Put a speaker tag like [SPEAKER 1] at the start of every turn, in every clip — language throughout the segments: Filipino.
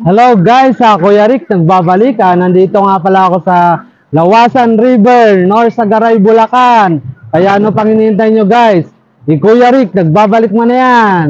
[SPEAKER 1] Hello guys, Kuya Rick, nagbabalik. Nandito nga pala ako sa Lawasan River, North Sagaray, Bulacan. Kaya ano pang hinihintay nyo guys? Si Kuya Rick, nagbabalik mo na yan.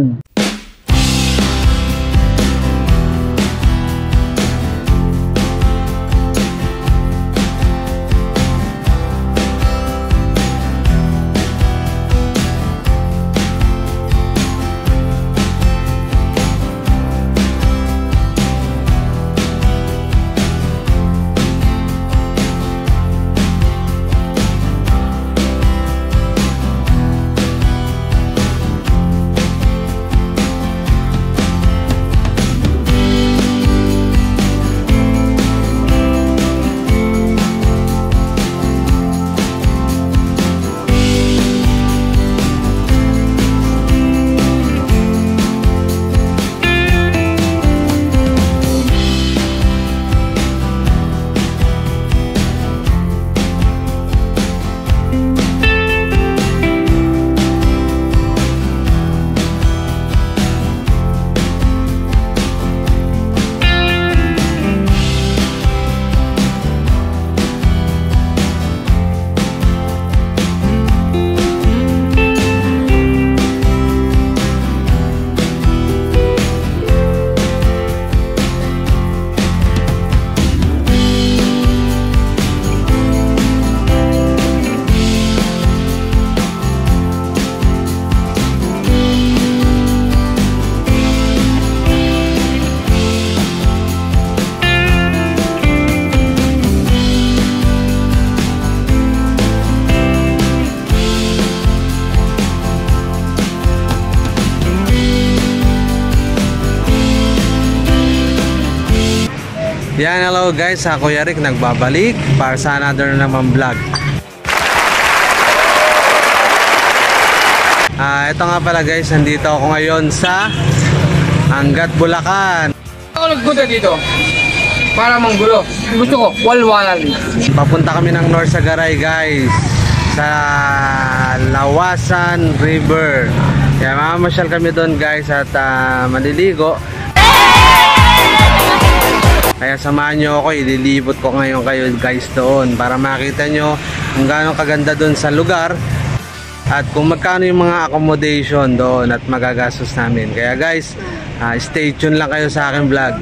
[SPEAKER 2] Yan, hello guys, Kuya Rick nagbabalik para sa another naman vlog. Ito nga pala guys, nandito ako ngayon sa Angat, Bulacan.
[SPEAKER 3] Ako nagpunta dito para manggulo. Gusto ko, walwalan.
[SPEAKER 2] Papunta kami ng North Sagaray guys, sa Lawasan River. Kaya mamamasyal kami doon guys at maliligo. Kaya samahan nyo ako, ililibot ko ngayon kayo guys doon para makita nyo kung gaano kaganda doon sa lugar at kung magkano yung mga accommodation doon at magagastos namin. Kaya guys, stay tuned lang kayo sa aking vlog.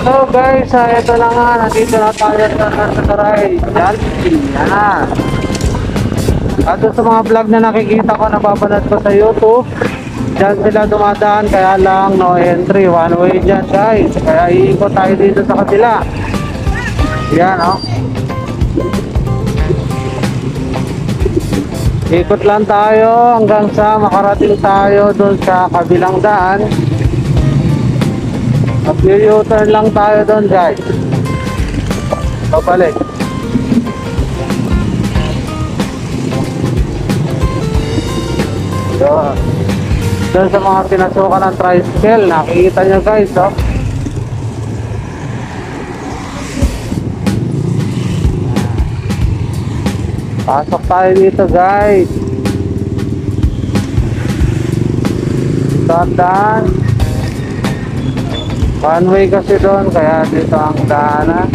[SPEAKER 1] Hello guys, ito na nga, nandito na tayo sa Sagaray, Jollibee. Yan. At sa mga vlog na nakikita ko, napapanood ko sa YouTube, dyan sila dumadaan, kaya lang no entry, one way dyan guys. Kaya iikot tayo dito sa kabila. Yan o. Ikot lang tayo hanggang sa makarating tayo doon sa kabilang daan. Mag-u-turn lang tayo doon guys. Pabalik. Doon sa mga pinasukan ng tricycle, nakikita nyo guys oh. Pasok tayo dito guys. Tandaan, one way kasi doon, kaya dito ang daanan.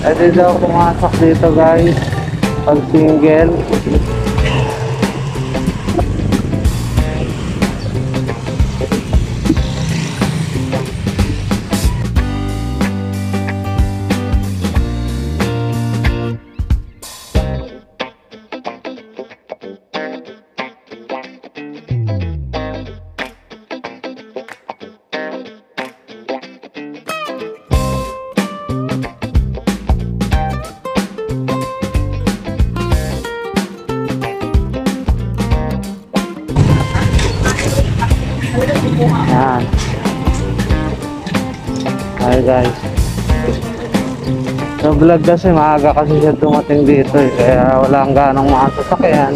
[SPEAKER 1] Pwede daw pumasok dito guys. Pag single. Yan. Hi guys. Sa vlog kasi maaga kasi siya dumating dito eh. Kaya wala ang ganong mga sasakyan.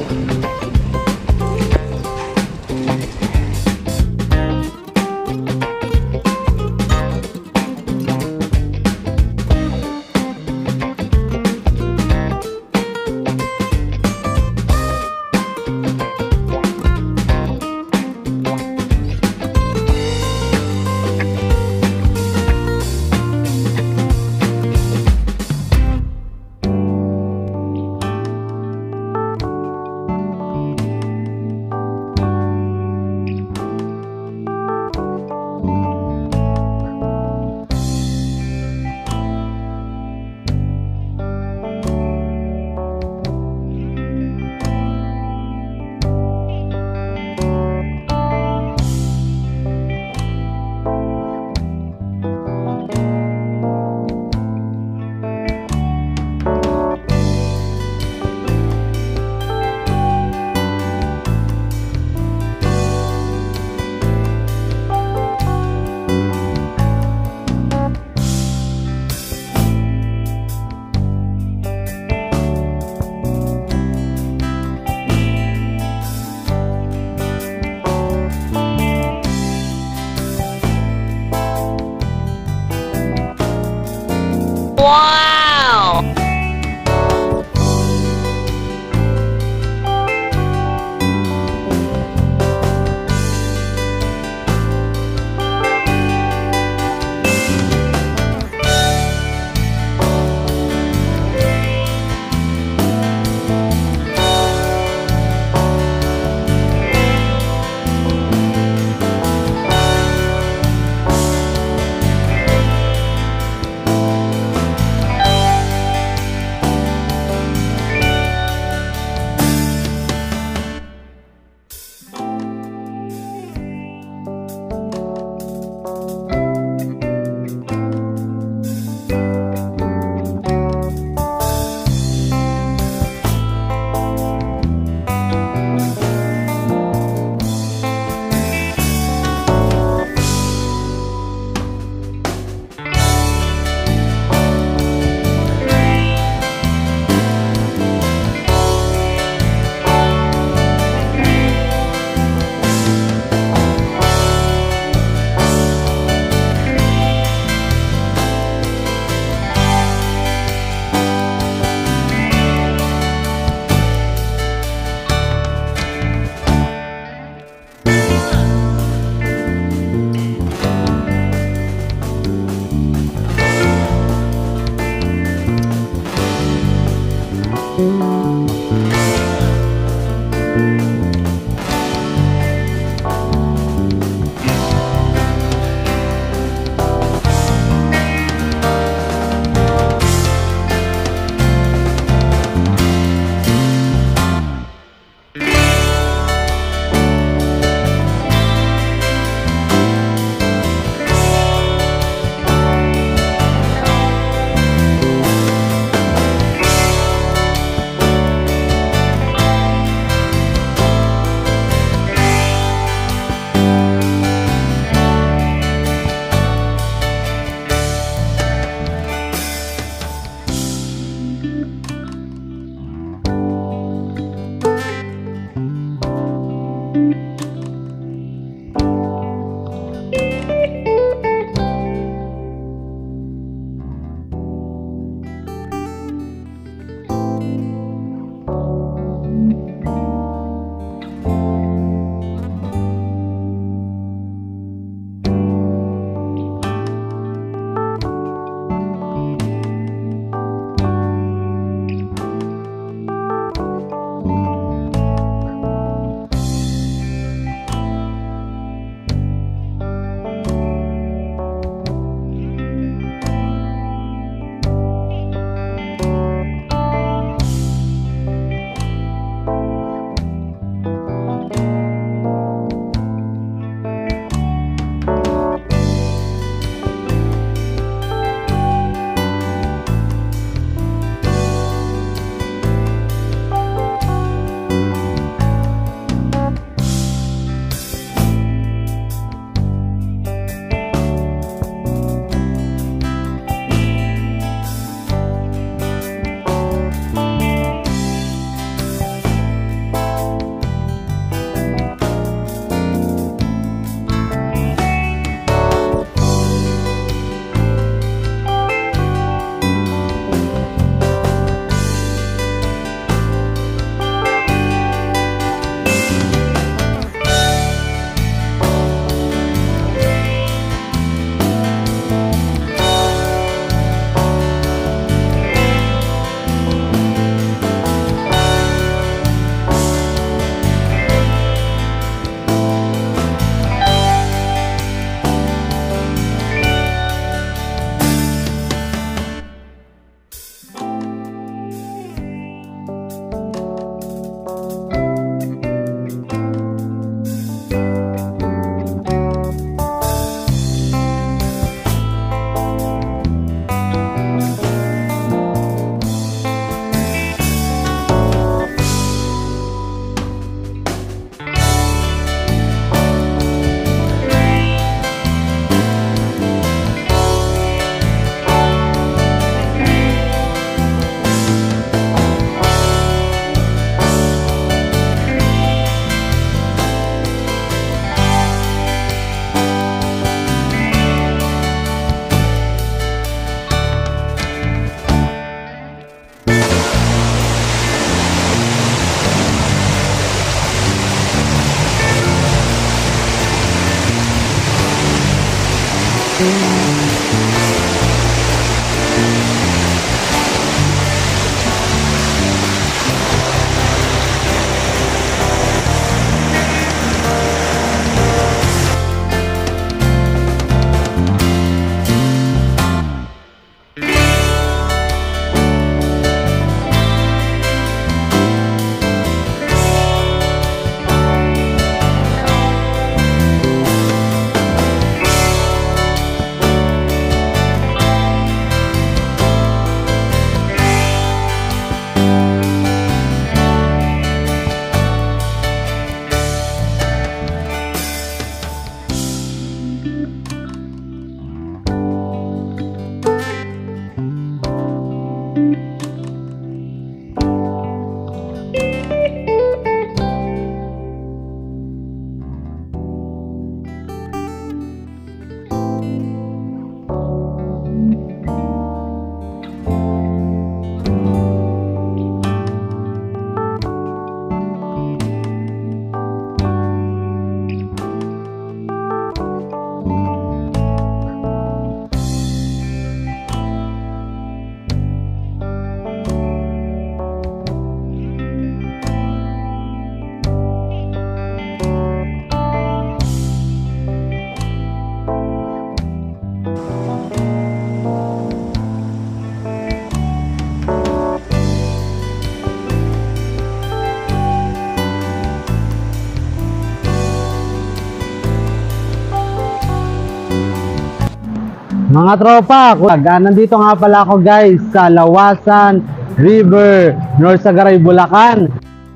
[SPEAKER 1] Mga tropa, nandito nga pala ako guys sa Lawasan River, North Sagaray, Bulacan.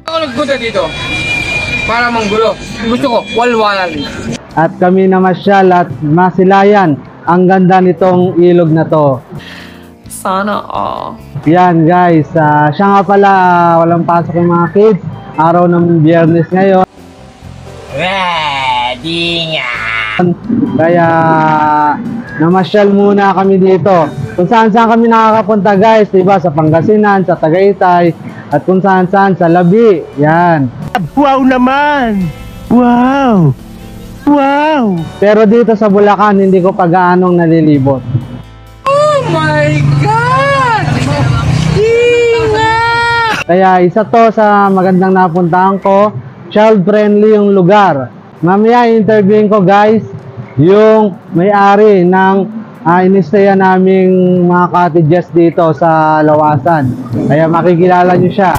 [SPEAKER 3] Ako nagpunta dito para manggulo. Gusto ko, walwalan.
[SPEAKER 1] At kami namasyal at masilayan ang ganda nitong ilog na to.
[SPEAKER 4] Sana all.
[SPEAKER 1] Yan guys, siya nga pala, walang pasok yung mga kids. Araw ng Biyernes ngayon.
[SPEAKER 3] Ready nga!
[SPEAKER 1] Kaya namasyal muna kami dito. Kung saan kami nakakapunta guys, diba? Sa Pangasinan, sa Tagaytay, at kung saan sa Labi. Yan.
[SPEAKER 5] Wow naman! Wow! Wow!
[SPEAKER 1] Pero dito sa Bulacan, hindi ko pa gaanong nalilibot.
[SPEAKER 3] Oh my God! Hinga!
[SPEAKER 1] Kaya isa to sa magandang napuntahan ko. Child-friendly yung lugar. Mamaya interviewin ko guys yung may-ari ng inistayan naming mga cottages dito sa Lawasan. Kaya makikilala nyo siya.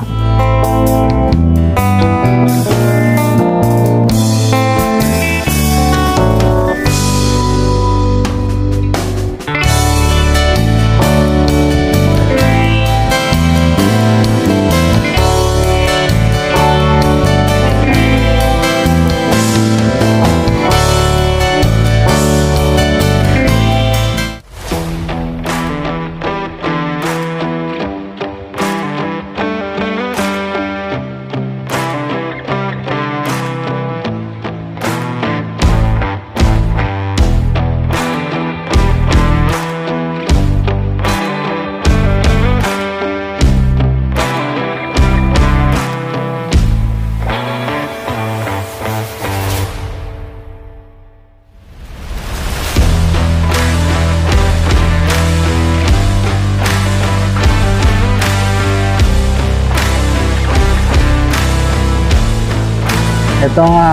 [SPEAKER 1] Ito nga,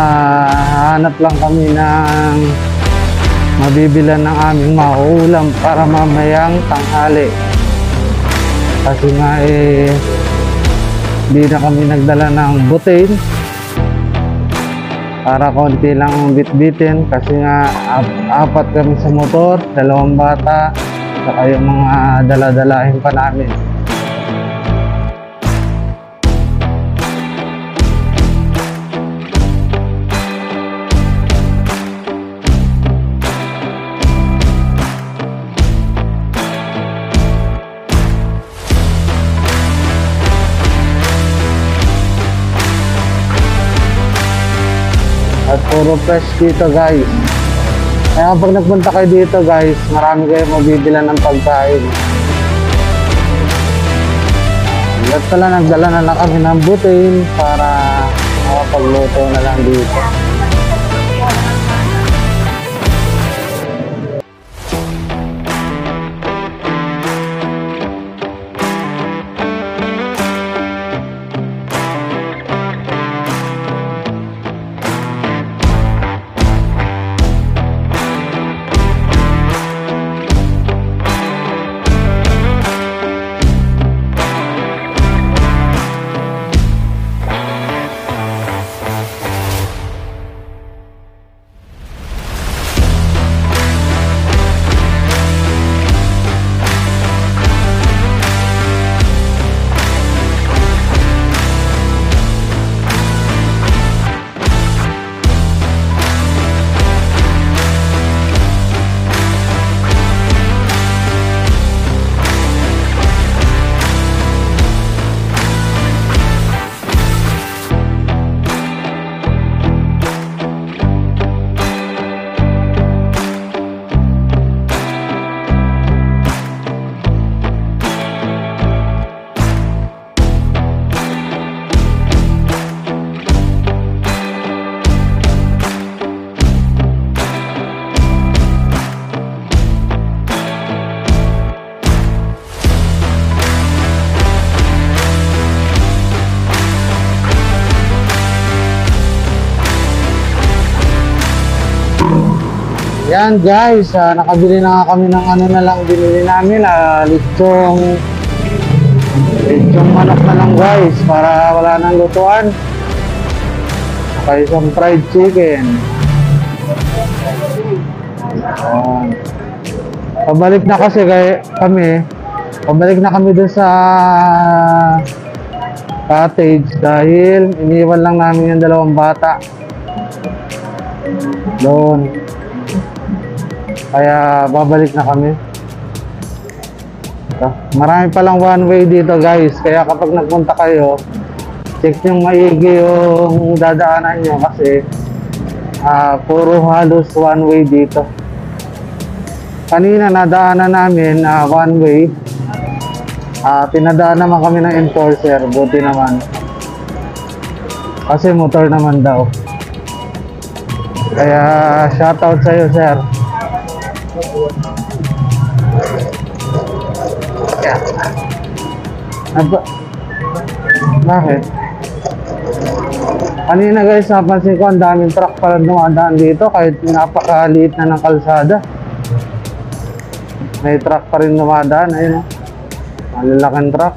[SPEAKER 1] hanap lang kami ng mabibilan ng aming mauulam para mamayang tanghali. Kasi nga di na kami nagdala ng butin para konti lang bitbitin kasi nga apat kami sa motor, 2 bata, saka yung mga dala-dalahin pa namin. At puro fresh dito guys. Kaya kapag nagpunta kayo dito guys, marami kayo mabibilan ng pagkain. At pala nagdala na lang kami ng butin para makapagluto na lang dito. Yan guys, nakabili na nga kami ng ano na lang binili namin, lechong manok na lang guys, para wala nang lutuan. Saka isang fried chicken. Yan. Pabalik na kasi pabalik na kami dun sa cottage dahil iniwan lang namin yung dalawang bata doon. Kaya babalik na kami. Marami palang one way dito guys, kaya kapag nagpunta kayo, check nyo maigi yung dadaanan nyo kasi puro halos one way dito. Kanina nadaanan namin one way, pinadaan naman kami ng enforcer, buti naman kasi motor naman daw. Kaya shoutout sa'yo sir. Bakit? Kanina guys, napansin ko ang daming truck pala dumadaan dito kahit napakaliit na ng kalsada. May truck pa rin dumadaan, ayun o. Malalaking truck.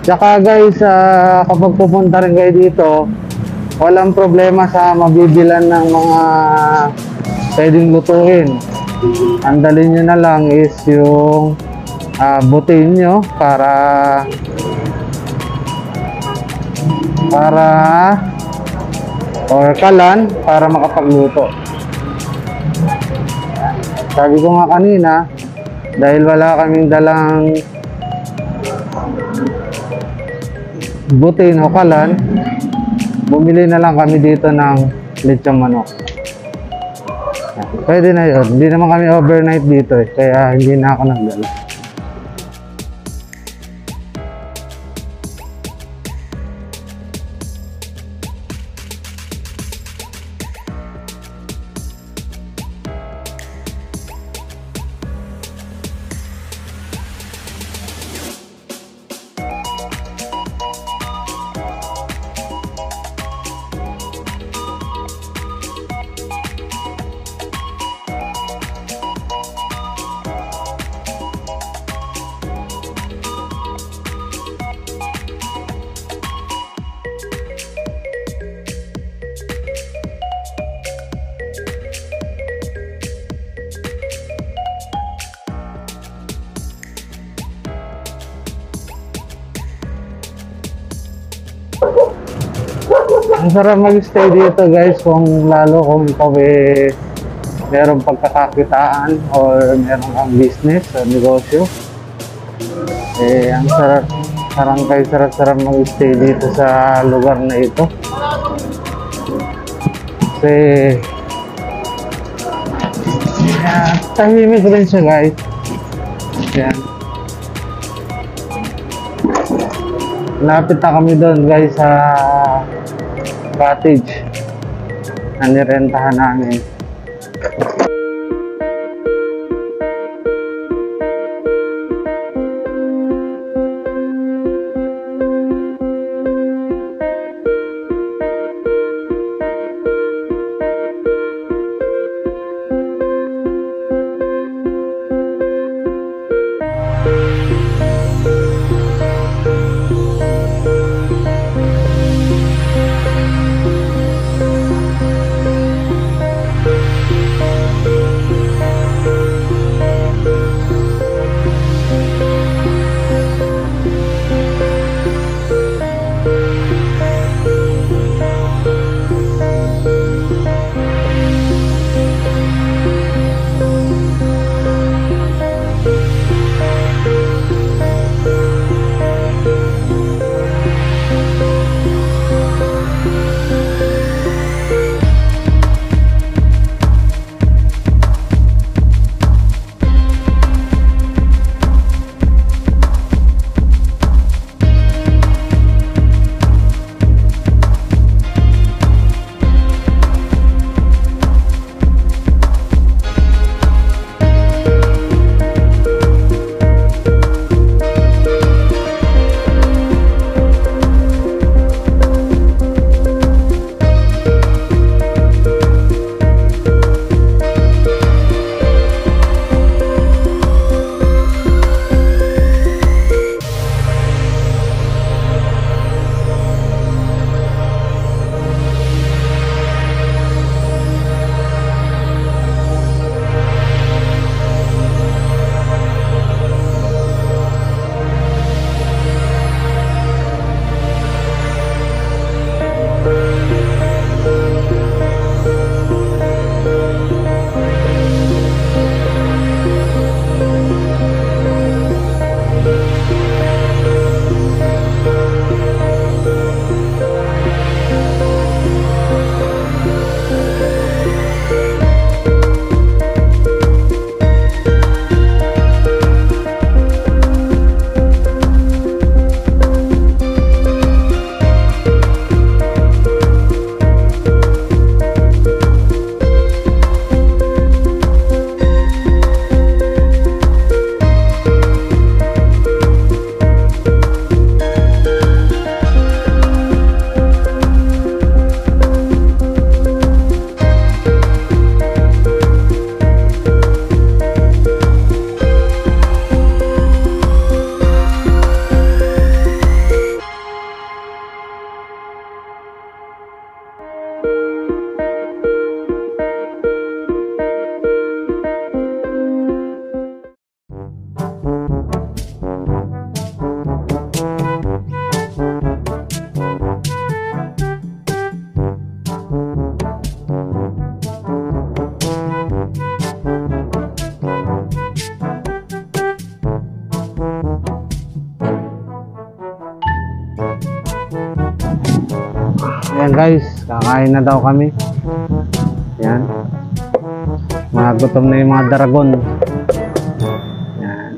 [SPEAKER 1] Tsaka guys, kapag pupunta rin kayo dito, walang problema sa mabibilan ng mga pwedeng lutuin. Ang dali nyo na lang is yung butin nyo para or kalan para makapagluto. Sabi ko nga kanina, dahil wala kaming dalang butin o kalan, bumili na lang kami dito ng lechong manok. Pwede na yun. Hindi naman kami overnight dito kaya hindi na ako nagdala. Ang sarap mag-stay dito guys kung ikaw merong pagkakakitaan or meron kang business o negosyo. Ang sarap mag-stay dito sa lugar na ito. Kasi tahimik rin siya guys. Yan. Lapit na kami doon guys sa cottage na nirentahan namin.
[SPEAKER 2] guys, kakain na daw kami. Yan. Mga gutom na yung mga dragon. Yan.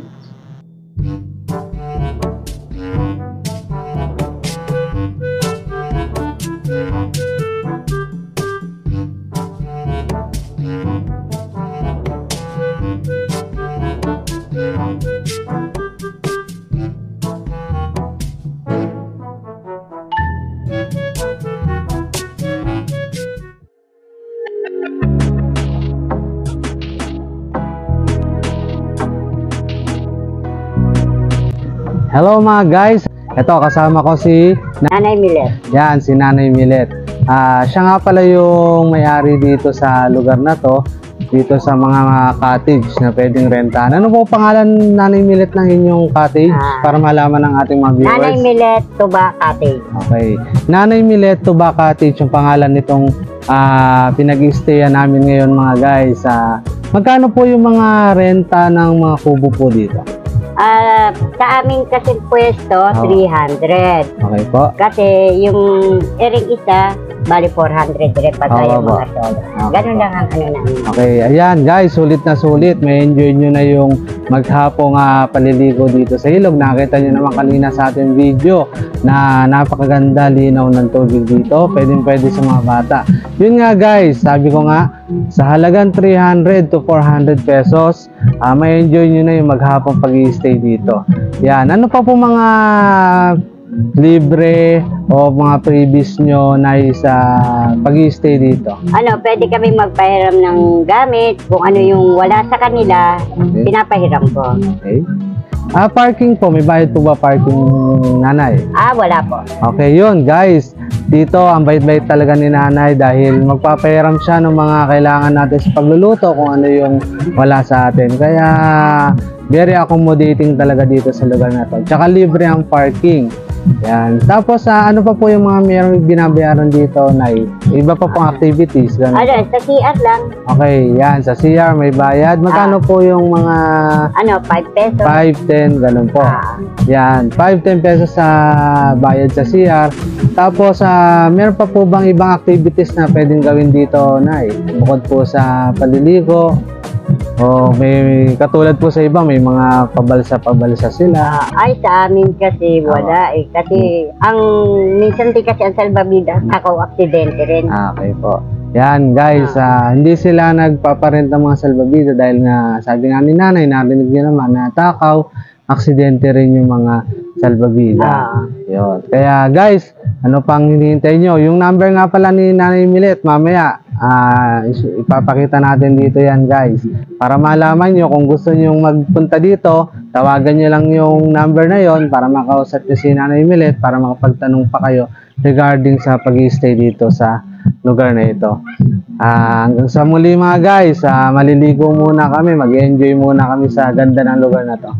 [SPEAKER 2] Hello mga guys, ito kasama ko si
[SPEAKER 6] Nanay Milet.
[SPEAKER 2] Yan, si Nanay Milet. Siya nga pala yung may-ari dito sa lugar na to, dito sa mga cottage na pwedeng rentahan. Ano po pangalan, Nanay Milet, ng inyong cottage para malaman ng ating mga viewers?
[SPEAKER 6] Nanay Milet, Tuba Cottage.
[SPEAKER 2] Okay. Nanay Milet, Tuba Cottage, yung pangalan nitong pinag-i-stayan namin ngayon mga guys. Magkano po yung mga renta ng mga kubo po dito?
[SPEAKER 6] Sa amin kasi pwesto, 300.
[SPEAKER 2] Okay po.
[SPEAKER 6] Kasi yung ering isa, bali 400 direct pa tayo
[SPEAKER 2] Oo,
[SPEAKER 6] mga solo.
[SPEAKER 2] Okay.
[SPEAKER 6] Ganun lang ang ano namin.
[SPEAKER 2] Okay, ayan guys, sulit na sulit. May enjoy nyo na yung maghapong paliligo dito sa ilog. Nakita nyo naman kanina sa ating video na napakaganda linaw ng tubig dito. Pwede sa mga bata. Yun nga guys, sabi ko nga, sa halagang 300 to 400 pesos, may enjoy nyo na yung maghapong pag-i-stay dito. Yan, ano pa po mga libre o mga previous nyo na sa pag-i-stay dito?
[SPEAKER 6] Pwede kami magpahiram ng gamit. Kung ano yung wala sa kanila, pinapahiram ko.
[SPEAKER 2] Okay. Parking po, may bayad po ba parking, Nanay?
[SPEAKER 6] Wala po.
[SPEAKER 2] Okay, yun guys. Dito, ang bait-bait talaga ni Nanay dahil magpapahiram siya ng mga kailangan natin sa pagluluto kung ano yung wala sa atin. Kaya, very accommodating talaga dito sa lugar na to. Tsaka libre ang parking. Yan. Tapos, ano pa po yung mga mayroong binabayaran dito, Nay? Iba pa pong activities. Ganun.
[SPEAKER 6] Sa CR lang.
[SPEAKER 2] Okay, yan. Sa CR may bayad. Magkano po yung mga
[SPEAKER 6] 5 pesos.
[SPEAKER 2] 5, 10, ganun po. Yan, 5-10 pesos sa bayad sa CR. Tapos, meron pa po bang ibang activities na pwedeng gawin dito, Nay? Bukod po sa paliligo, o may katulad po sa iba, may mga pabalsa sila.
[SPEAKER 6] Sa amin kasi wala eh. Kasi minsan di kasi ang salbabida, ako aksidente rin.
[SPEAKER 2] Okay po. Yan guys, hindi sila nagpaparent ng mga salbabida dahil nga sabi nga ni Nanay, narinig niyo naman na takaw, aksidente rin yung mga salbabida. Yun. Kaya guys, ano pang hinihintay nyo? Yung number nga pala ni Nanay Milet, mamaya ipapakita natin dito yan guys. Para malaman nyo kung gusto nyo magpunta dito, tawagan nyo lang yung number na yon para makausap nyo si Nanay Milet para makapagtanong pa kayo regarding sa pag-i-stay dito sa lugar na ito. Hanggang sa muli mga guys, maliligo muna kami, mag-enjoy muna kami sa ganda ng lugar na to.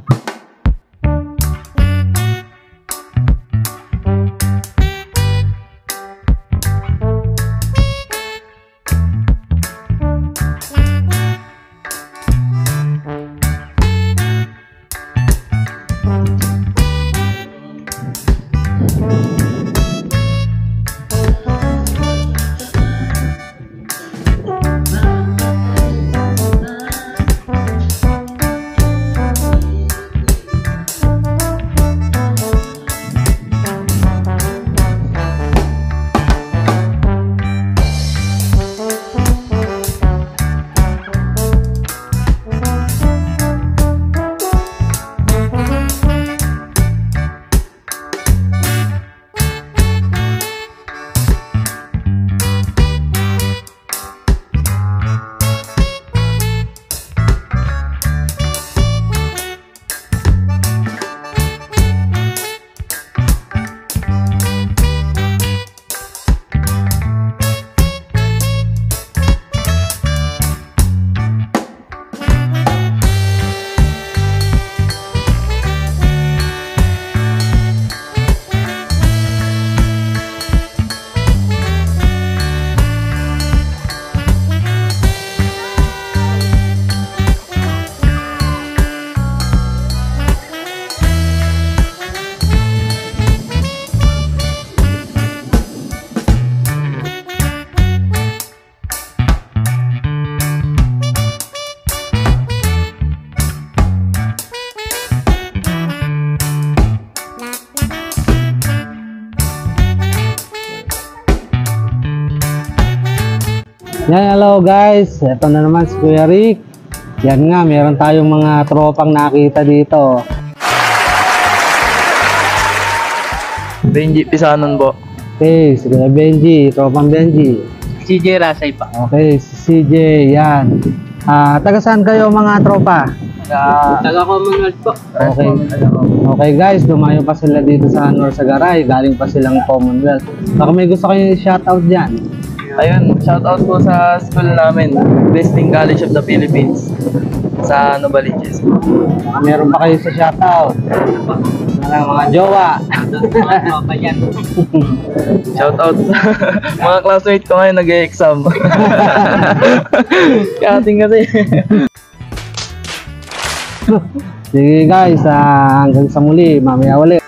[SPEAKER 1] Yan, hello guys. Ito na naman si Kuya Rick. Yan nga, meron tayong mga tropang nakita dito.
[SPEAKER 7] Benji Pisanon po.
[SPEAKER 1] Okay, si Kuya Benji, tropang Benji.
[SPEAKER 7] CJ Rasay pa.
[SPEAKER 1] Okay, si CJ, yan. Taga saan kayo mga tropa?
[SPEAKER 7] Taga Commonwealth po.
[SPEAKER 1] Okay. Okay guys, dumayo pa sila dito sa Norsagaray. Galing pa silang Commonwealth. Baka may gusto kayo i-shoutout dyan.
[SPEAKER 7] Ayun, shoutout po sa school namin, Blessing College of the Philippines sa Novaliches.
[SPEAKER 1] Baka meron pa kayo sa shoutout. Mga jowa.
[SPEAKER 7] Shoutout sa mga classmates ko ngayon nag-e-exam. Kating kasi.
[SPEAKER 1] Sige guys, hanggang sa muli. Mamaya ulit.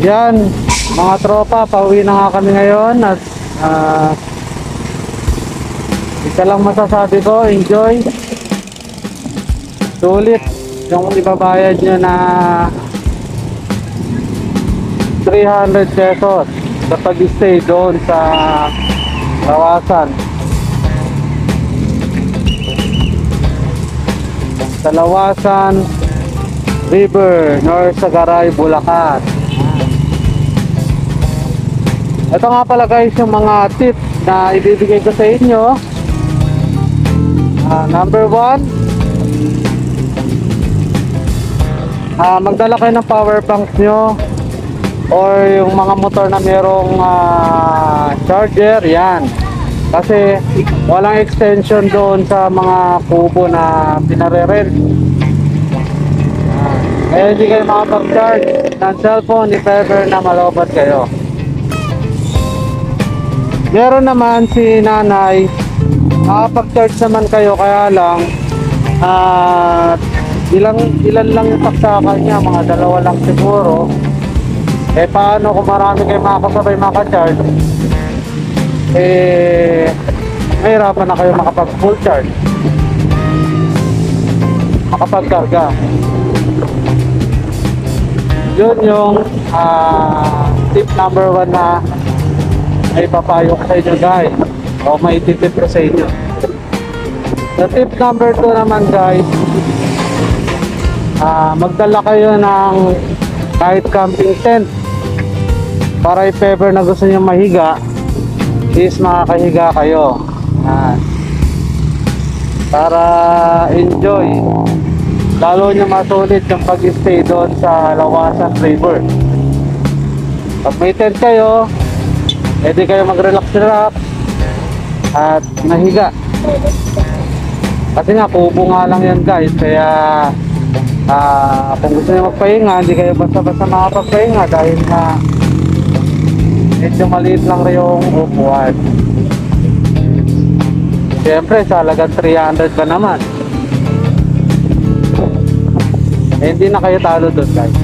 [SPEAKER 1] Yan, mga tropa, pauwi na nga kami ngayon at isa lang masasabi ko, enjoy. Sulit yung ibabayad nyo na 300 pesos sa pag-stay doon sa Lawasan. Sa Lawasan River, North Sagaray, Bulacan. Ito nga pala guys yung mga tips na ibibigay ko sa inyo. Number 1, magdala kayo ng power bank nyo or yung mga motor na merong charger, yan. Kasi walang extension doon sa mga kubo na pinare-rent. Kaya hindi kayo makapag-charge ng cellphone if ever na malobat kayo. Meron naman si nanay, makapag-charge naman kayo, kaya lang ilan lang yung saksakan niya, mga 2 lang siguro. Eh paano kung marami kayo makakasabay maka-charge, eh mahirapan na kayo makapag full charge, makapag-karga. Yun yung tip number 1 na ay papayo ko sa inyo guys, o may tip ko sa inyo. The tip number 2 naman guys, magdala kayo ng kahit camping tent para if ever na gusto nyo mahiga is makakahiga kayo. Para enjoy, lalo nyo masulit yung pag-stay doon sa Lawasan River. Pag may tent kayo, pwede kayo mag-relax at nahiga. Kasi nga kubo nga lang yan guys, kaya kung gusto nyo magpahinga, hindi kayo basta-basta makapagpahinga dahil na medyo maliit lang rin yung upuan. Siyempre sa halagang 300 ba naman, eh, hindi na kayo talo doon guys.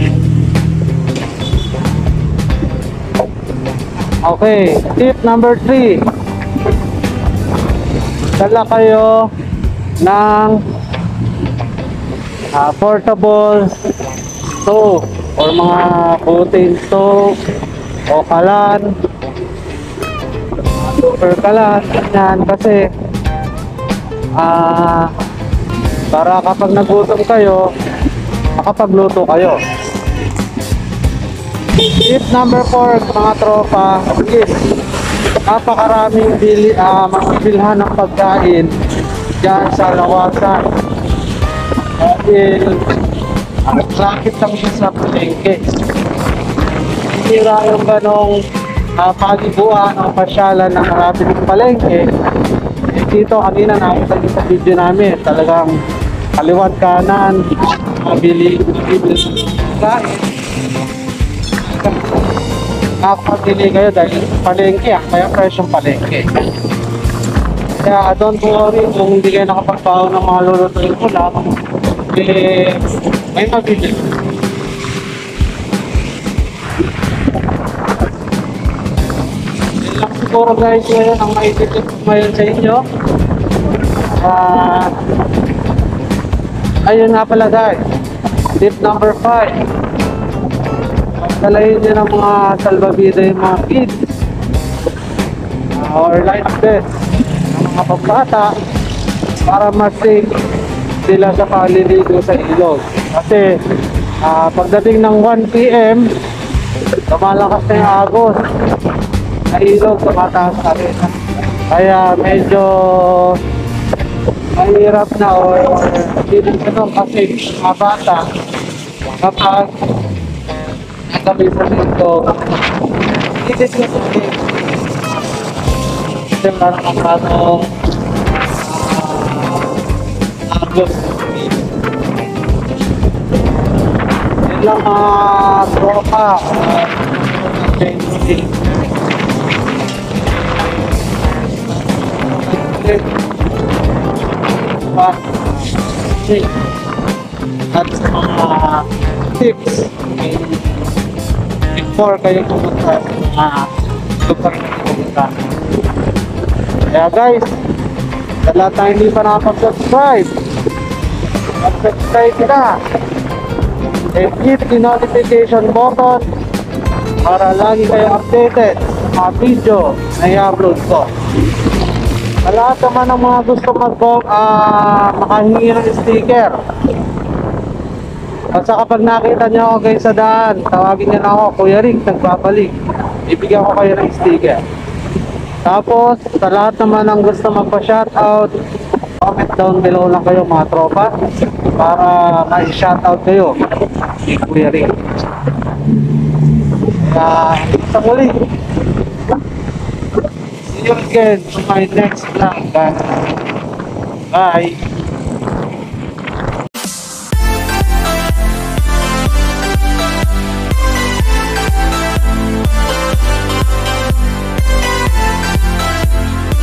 [SPEAKER 1] Okay, tip number 3, dala kayo ng portable stove or mga butane stove o kalan, super kalan, yan. Kasi para kapag nagutom kayo, makapagluto kayo. Tip number 4 mga tropa is napakaraming mabibilhan ng pagkain dyan sa Lawasan. Dahil traffic lang siya sa palengke. Hira yung ganong palibuan o pasyalan ng marami ng palengke. Eh, dito kanina nakita niyo sa video namin, talagang kaliwat kanan mabili kain. Nakapabili kayo dahil palengke, kaya presyong palengke. Kaya don't worry kung hindi kayo nakapagbaho ng mga lulutuin ko lang, eh may mabili. Yan lang siguro guys, yun ang maititip ko ngayon sa inyo. Ayun nga pala guys, tip number 5, dalayin nyo ng mga salbabida yung mga kids or life vest ng mga pagbata para mas-safe sila sa paliligo sa ilog. Kasi pagdating ng 1 PM lumalakas na yung agos na ilog, tumataas na rin. Kaya medyo mahirap na or hindi ganun kasi mga bata kapag kami sa dito, isis ko sa dito. Kasi marang ang patong agos. Yan lang mga tropa. At mga tips before kayo pumunta sa mga lugar na pumunta. Kaya guys, sa lahat na hindi pa nakapag-subscribe, mag-subscribe na and hit the notification button para lagi kayo updated sa mga video na i-upload ko. Sa lahat naman ng mga gusto makahingi ng sticker, basta kapag nakita nyo ako guys sa daan, tawagin nyo na ako, Kuya Rick, nagbabalik, ibigyan ko kayo ng sticker. Tapos sa lahat naman ng gusto magpa-shoutout, comment down below lang kayo mga tropa para ma-shoutout kayo ni Kuya Rick. Kaya sa muli, see you again to my next vlog guys. Bye!